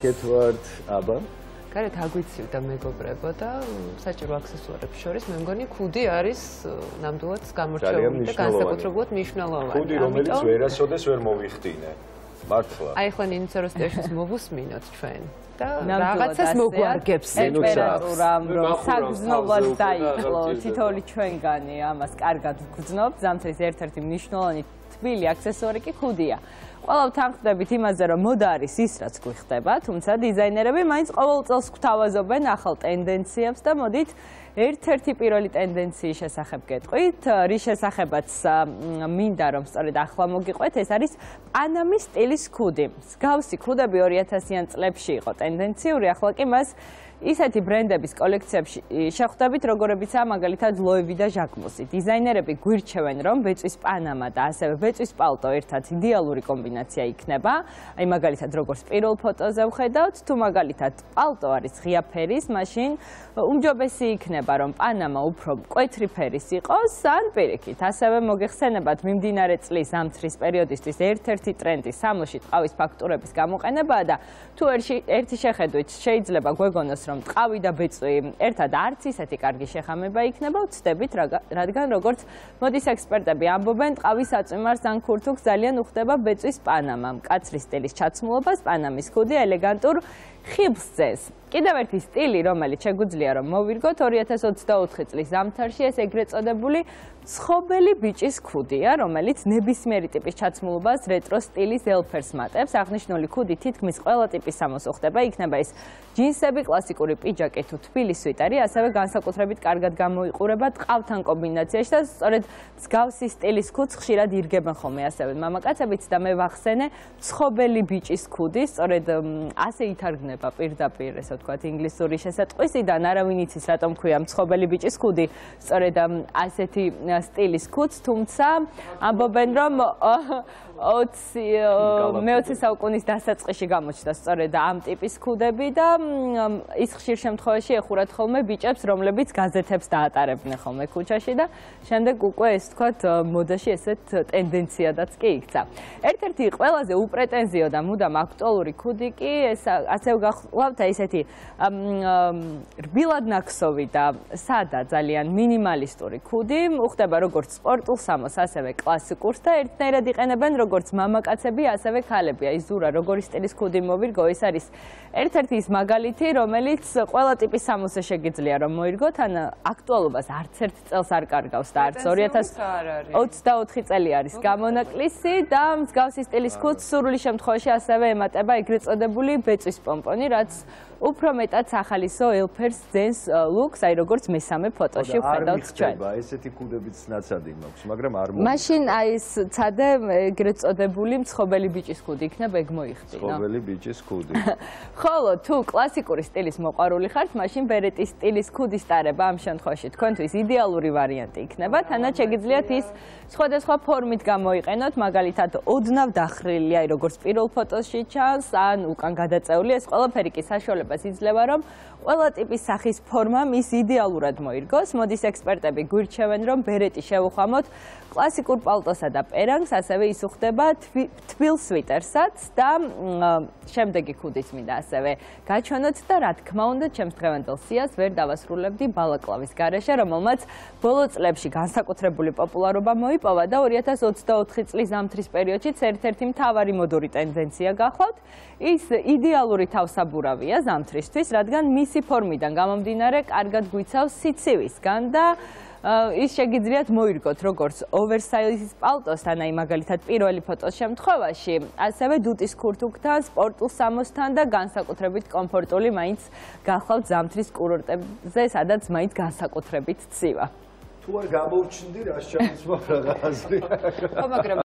გეთვართ აბა გარეთ აგვიცივდა მეგობრებო და საჭირო აქსესუარებს შორის მე მგონი ქუდი არის ნამდვილად გამორჩეული და განსაკუთრებულად მნიშვნელოვანი. ქუდი რომელიც ვერასოდეს ვერ მოვიხდინე. მართლა. აი ახლა ნინცეროსტეშის მოვუსმინოთ ჩვენ და რაღაცას მოგვარგებს ტემპერატურამ რომ საგრძნობად დაიწყო თითოეული ჩვენგანი ამას კარგად ვგრძნობთ. ზამთრის ერთ-ერთი მნიშვნელოვანი თბილი აქსესუარი კი ქუდია. Ყველა ვთანხმდებით იმაზე, რომ მოდა არის ის, რაც გვიხდება, თუმცა დიზაინერები მაინც ყოველ წელს გვთავაზობენ ახალ ტენდენციებს და მოდით ერთ-ერთი პირველი ტენდენციის შესახებ გეტყვით, რის შესახებაც მინდა რომ სწორედ ახლა მოგიყვეთ, ეს არის პანამის სტილის ქუდი. მსგავსი ქუდები 2000-იან წლებში იყო ტენდენციური, ახლა კი მას ისეთი ბრენდების კოლექციებში შეხვდებით, როგორებიცაა მაგალითად ლოევი და ჟაკმუსი. დიზაინერები გვირჩევენ, რომ ბეწვის პანამა და ასევე ბეწვის პალტო ერთად იდეალური კომბინაცია იქნება. აი მაგალითად როგორც პირველ ფოტოზე ვხედავთ, თუ მაგალითად პალტო არის ღია ფერის, მაშინ უმჯობესი იქნება, რომ პანამა უფრო მკვეთრი ფერის იყოს, ან პირიქით. ასევე მოგეხსენებათ მიმდინარე წლის ზამთრის პერიოდისთვის ერთ-ერთი ტრენდი სამოში ტყავის ფაქტურების გამოყენებაა და თუ ერთი შეხედვით შეიძლება გვეგონოს, რომ ტყავი და ბეწვი ერთად არც ისეთი კარგი შეხამება იქნება, ვცდებით, რადგან როგორც მოდის ექსპერტები ამბობენ, ტყავის აწვიმარს ან ქურთუქს ძალიან უხდება ბეწვის პანამა. მკაცრი სტილის ჩაცმულობას პანამის ქუდი ელეგანტურ ხიბლს ძეს. კიდევ ერთი სტილი, რომელიც შეგვიძლია რომ მოვირგოთ 2024 წლის ზამთარში, ეს ეგრეთ წოდებული მცხობელი ბიჭის ქუდია, რომელიც ნებისმიერი ტიპის ჩაცმულობას რეტრო სტილის ელფერს მატებს. აღნიშნული ქუდი თითქმის ყველა ტიპის სამოსო ხდება, იქნება ეს ჯინსები, კლასიკური პიჯაკი თუ თბილი სვიტერი, ასევე განსაკუთრებით კარგად გამოიყურება ტყავთან კომბინაციაში და სწორედ მსგავსი სტილის ქუდს ხშირად ირგებენ ხოლმე ასევე მამაკაცებიც და მე ვახსენე მცხობელი ბიჭის ქუდი, სწორედ ასე ითარგმნება პირდაპირ, ესე ვთქვათ, ინგლისური შესატყვისიდან, არავინ იცის რატომ ქვია მცხობელი ბიჭის ქუდი, სწორედ ასეთი სტილის ქუდს, თუმცა ამბობენ, რომ მე-20 საუკუნის დასაწყისში გამოჩნდა სწორედ ამ ტიპის ქუდები და ის ხშირ შემთხვევაში ეხურათ ხოლმე ბიჭებს, რომლებიც გაზეთებს დაატარებდნენ ხოლმე ქუჩაში და შემდეგ უკვე ეს ვთქვათ მოდაში ესეთ ტენდენციადაც კი იქცა. ერთ-ერთი ყველაზე უპრეტენზიო და მუდამ აქტუალური ქუდი კი ეს ასე გახლავთ ესეთი რბილად ნაქსოვი და სადა ძალიან მინიმალისტური ქუდი, უხდება როგორც სპორტულ სამოს, ასევე კლასიკურს და ერთნაირად იყენებენ როგორც მამაკაცები, ასევე ქალები. აი ზურა როგორი სტილის ქუდი მოვირგო, ეს არის ერთ-ერთი ის მაგალითი, რომელიც ყველა ტიპის სამოსზე შეგიძლია რომ მოირგოთ, ან აქტუალობას არც ერთ წელს არ კარგავს და არც 2024 წელი არის გამონაკლისი და მსგავსი სტილის ქუდს სურვილი შემთხვევაში ასევე ემატება ეგრეთ წოდებული ბეწვის პომპონი, რაც უფრო მეტად სახალისო ელფერს ძენს ლუკს, აი როგორც მესამე ფოტოში ვხედავთ ჩვენ. ესეთი ქუდებიც ნაცადი მაქვს, მაგრამ არ მოხდა. მაშინ აი ეს ცადე ეგრეთ წოდებული მცხობელი ბიჭის ქუდი იქნება, ეგ მოიხდინო. მცხობელი ბიჭის ქუდი. ხოლო თუ კლასიკური სტილის მოყვარული ხართ, მაშინ ბერეტის სტილის ქუდის ტარება ამ შემთხვევაში თქვენთვის იდეალური ვარიანტი იქნება, თანაც შეგიძლიათ ის სხვადასხვა ფორმით გამოიყენოთ, მაგალითად ოდნავ დახრილი, აი როგორც პირველ ფოტოში ჩანს, ან უკან გადაწეული, ეს ყველაფერი კი საშუალებას იძლევა, რომ ყველა ტიპის სახის ფორმა მის იდეალურად მოირგოს. მოდის ექსპერტები გვირჩევენ, რომ ბერეტი შევუხამოთ კლასიკურ პალტოსა და პერანგს, ასევე ის უხდება თბილ სვიტერსაც და შემდეგი ქუდიც მინდა ასევე გაჩვენოთ და რა თქმა უნდა, ჩემს დღევანდელ სიას ვერ დავასრულებდი ბალაკლავის გარეშე, რომელმაც ბოლო წლებში განსაკუთრებული პოპულარობა მოიპოვა და 2024 წლის ზამთრის პერიოდშიც ერთ-ერთი მთავარი მოდური ტენდენცია გახლავთ. ის იდეალური თავსაბურავია ზამთრისთვის, რადგან მისი ფორმიდან გამომდინარე კარგად გვიცავს სიცივისგან და ის შეგიძლიათ მოირგოთ როგორც ოვერსაიზის პალტოსთან, აი მაგალითად პირველი ფოტოს შემთხვევაში, ასევე დუტის ქურთუქთან, სპორტულ სამოსთან და განსაკუთრებით კომფორტული მაინც გახლავთ ზამთრის კურორტებზე, სადაც მაინც განსაკუთრებით ცივა. თუ არ გამოუჩნდი, რა შეიცვალა რა აზრი. ხო, მაგრამ